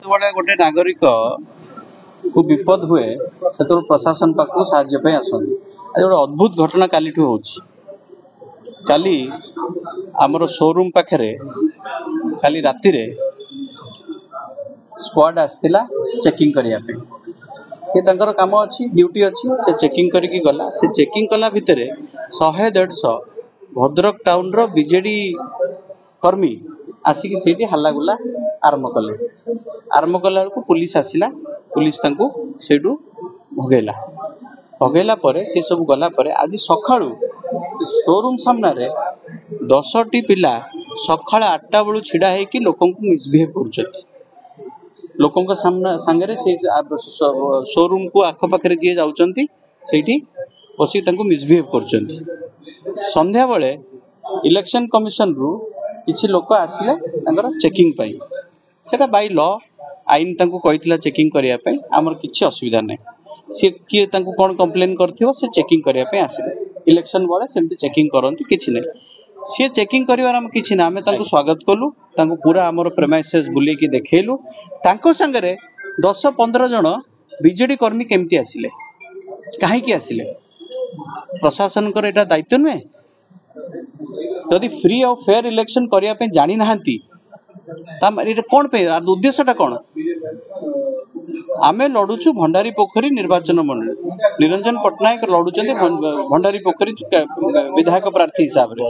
ଯେତେବେଳେ ଗୋଟେ ନାଗରିକ को विपद हुए से प्रशासन पाखु साहाय्य आसती आज गोटे अद्भुत घटना कालीठू होची काली आमर शोरूम पाखे काली राति रे स्क्वाड आसला चेकिंग करने से तांकर काम अच्छी ड्यूटी अच्छी से चेकिंग करके गला से चेकिंग कला भितर 100-150 भद्रक टाउन रो बीजेडी कर्मी आसिक से हल्लागुला आरंभ कला पुलिस आसला पुलिस तांको सेठू भगेला परे से सब गला परे आज सकाळू शोरूम सामना रे 10टी पिला सकाळ 8टा बेलू छिड़ा हेकी लोकन को मिसबिहेव करछथि लोकन को सामना संगे से शोरूम को आख पाखरे जे जाउचंती सेठी बसी तांको मिसबिहेव करछंती संध्या बेले इलेक्शन कमिशन रु किछि लोक आसिले तांकर चेकिंग पाई सेटा बाय लॉ आईन तांको कहितला चेकिंग करिया पई हमर किछि असुविधा नै से किए तांको कोन कंप्लेन करथियो से चेकिंग करिया पई आसिले इलेक्शन बेले सेमति चेकिंग करंती किछि नै से चेकिंग करिवार हम किछि ना हमें तांको स्वागत कलु तांको पूरा हमर प्रेमाइसेस बुली की देखेलु तांको संगरे 10-15 जण बीजेडी कर्मी केमति आसिले काहे की आसिले प्रशासन कर एटा दायित्व नै यदि फ्री और फेयर इलेक्शन करिया पई जानि नाहंती कौन पे उद्देश्यटा कौन आमे लड़ुचु भंडारी पोखरी निर्वाचन मंडल निरंजन पट्टनायक लड़ुचंदी भंडारी पोखरी विधायक प्रार्थी हिसाब रे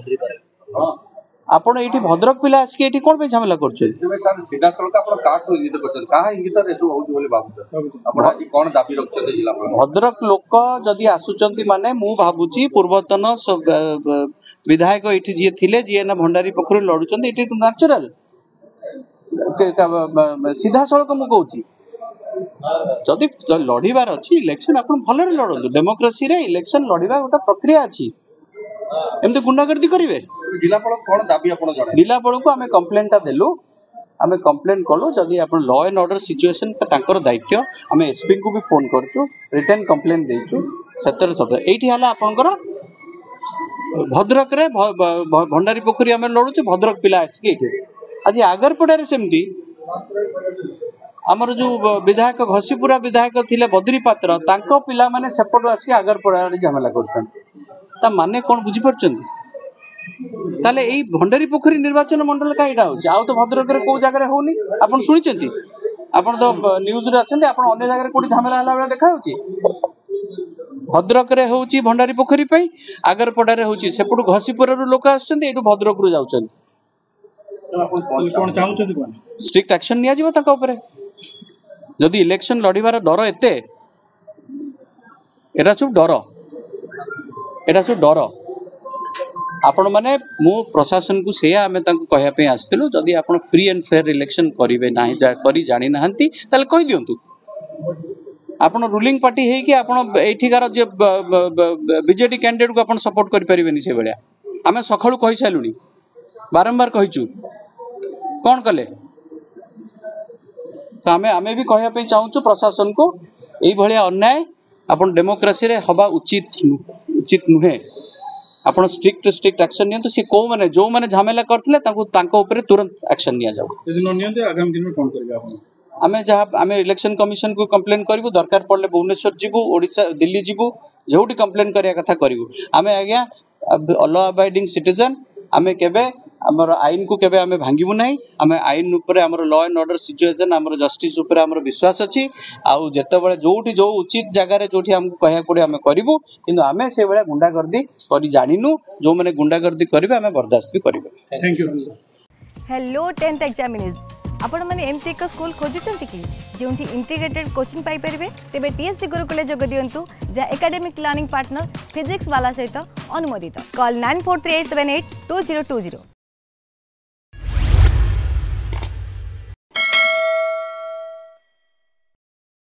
आपण एठी भद्रक पिला आसी एठी कोन पे झमेला करछे सर सीधा सड़क आपण काट इंगित करछन काहा इंगित रेसु होउछ बोली बाबू आपण आज कोन दाबी रखछे जिला भद्रक लोक जदी आसुचंती माने मु भाबुची पूर्वतन विधायक एठी जे थिले जे ना भंडारी पोखरी लड़ुचंदी एठी नेचुरल सीधा सड़क मु कहूँ जदि लड़ार अच्छी इलेक्शन आप भल लड़ू डेमोक्रेसी रे इलेक्शन लड़वा गोटे प्रक्रिया अच्छी एमती गुंडागर्दी करेंगे जिलापाल को आम कम्प्लेनटा देलु आम कम्प्लेन कलु जदि आप लॉ एंड ऑर्डर सिचुएशन तांकर दायित्व आम एसपी को भी फोन करूँ रिटर्न कम्प्लेन देचु सेतर सब एठी हला आपनकर भद्रक रे भंडारी पोखरी आम लड़ुचे भद्रक पिला आसिक आज आगरपड़ा सेमती आमर जो विधायक घसीपुरा विधायक थिले बद्री पात्र तांको पिला माने सेपट आसी आगरपड़ा झमेला कर माने कौन बुझी पार्छंती ताले एई भंडारी पोखरी निर्वाचन मंडल का एटा होची आउ तो भद्रक रे को जगह रे होनी आपण सुनिचंती आपण तो न्यूज रे अछंती आपण अन्य जगह रे कोठी झमेला हला बेला देखा होची भद्रक रे होची भंडारी पोखरी पई आगरपड़ा रे होची सेपट घसीपुरा रो लोक आछंती एटू भद्रक रो जाउचंती स्ट्रिक्ट एक्शन निया जिवो ताका ऊपर जदि इलेक्शन लड़ीबार डर एते एटा सब डर आपण माने मु प्रशासन को सेया आमे तांको कहया पे आस्थिलु जदि आपण फ्री एंड फेयर इलेक्शन करिवे नाही करी जानि नाहंती ताले कहि दियंतु आपण रूलिंग पार्टी हे कि आपण एठिकार जे बीजेडी कैंडिडेट को आपण सपोर्ट करि परिबेनी से बेला आमे सखाळु कहि सालुनी बारंबार कहिचु कौन कले तो आमे भी कहया पे चाहूँ प्रशासन को यही भाया अन्याय आपण डेमोक्रेसी रे हवा उचित नुहे आपण स्ट्रिक्ट एक्शन नियंतु से को माने जो माने झमेला करथिले तांको ऊपर तुरंत एक्शन निया जाऊ यदि न नियंते आगामी दिन में कोन करबे आपण आमे इलेक्शन कमिशन को कंप्लेन करबू दरकार पड़ले भुवनेश्वर जीवू ओडिशा दिल्ली जीवू जोटी कंप्लेन करिया कथा करबू आमे आज्ञा लॉ अबाइडिंग सिटीजन आमे केबे हमर आईन को केबे आमे भांगिबु नाही आमे आईन ऊपर हमर लॉ एंड ऑर्डर सिचुएशन हमर जस्टिस ऊपर हमर विश्वास अछि आउ जेतेबेले जोटी जो उचित जगह रे जोटी हमको कहया पड़े आमे करिवु किंतु आमे से बेला गुंडागर्दी करि जानिनु जो माने गुंडागर्दी करिवे आमे बर्दाश्त भी करिवे thank you hello 10th examiners आपण माने एमटी को स्कूल खोजुचंती कि जोंठी इंटीग्रेटेड कोचिंग पाई परिबे तेबे टीएससी गुरुकुल जोग दियंतु जा एकेडमिक लर्निंग पार्टनर फिजिक्स वाला सहित अनुमोदित कॉल 9438782020